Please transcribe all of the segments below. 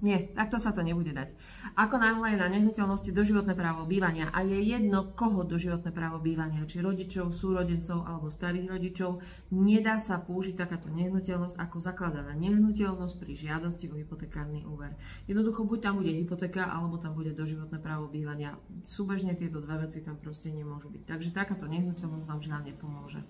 Nie, takto sa to nebude dať. Ako náhle je na nehnuteľnosti doživotné právo bývania a je jedno, koho doživotné právo bývania, či rodičov, súrodencov alebo starých rodičov, nedá sa použiť takáto nehnuteľnosť ako zakladaná nehnuteľnosť pri žiadosti o hypotekárny úver. Jednoducho buď tam bude hypotéka, alebo tam bude doživotné právo bývania. Súbežne tieto dve veci tam proste nemôžu byť. Takže takáto nehnuteľnosť vám žiaľ nepomôže.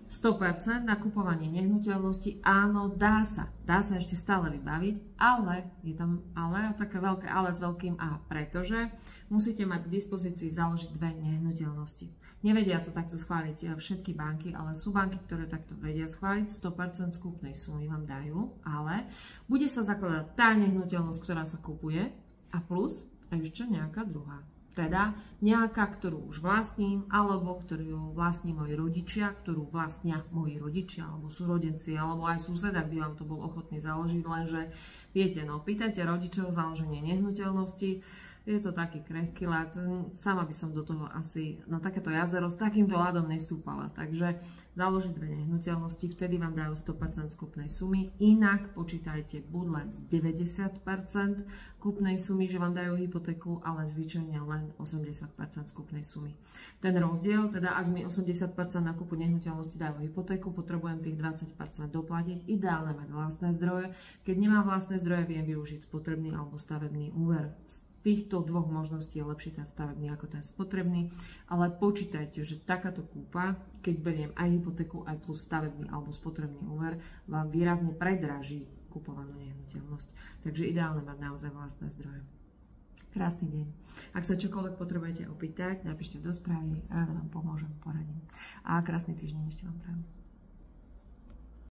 100% na kupovanie nehnuteľnosti, áno, dá sa ešte stále vybaviť, ale je tam ale, také veľké ale s veľkým A, pretože musíte mať k dispozícii založiť dve nehnuteľnosti. Nevedia to takto schváliť všetky banky, ale sú banky, ktoré takto vedia schváliť, 100% skupnej sumy vám dajú, ale bude sa zakladať tá nehnuteľnosť, ktorá sa kupuje a plus ešte nejaká druhá. Teda nejaká, ktorú už vlastním, alebo ktorú vlastní moji rodičia, ktorú vlastnia moji rodičia, alebo súrodenci, alebo aj sused, ak by vám to bol ochotný založiť, lenže viete, no, pýtajte rodičov založenie nehnuteľnosti, je to taký krehký ľad, sama by som do toho asi na takéto jazero s takýmto ľadom nestúpala, takže založiť dve nehnuteľnosti, vtedy vám dajú 100% kúpnej sumy, inak počítajte buď len z 90% kúpnej sumy, že vám dajú hypotéku, ale zvyčajne len 80% kúpnej sumy. Ten rozdiel, teda ak mi 80% na kúpu nehnuteľnosti dajú hypotéku, potrebujem tých 20% doplatiť, ideálne mať vlastné zdroje, keď nemám vlastné zdroje, viem využiť spotrebný alebo stavebný úver. Týchto dvoch možností je lepší ten stavebný ako ten spotrebný, ale počítajte, že takáto kúpa, keď beriem aj hypotéku, aj plus stavebný alebo spotrebný úver, vám výrazne predraží kupovanú nehnuteľnosť. Takže ideálne mať naozaj vlastné zdroje. Krásny deň. Ak sa čokoľvek potrebujete opýtať, napíšte do správy, rada vám pomôžem, poradím. A krásny týždeň ešte vám prajem.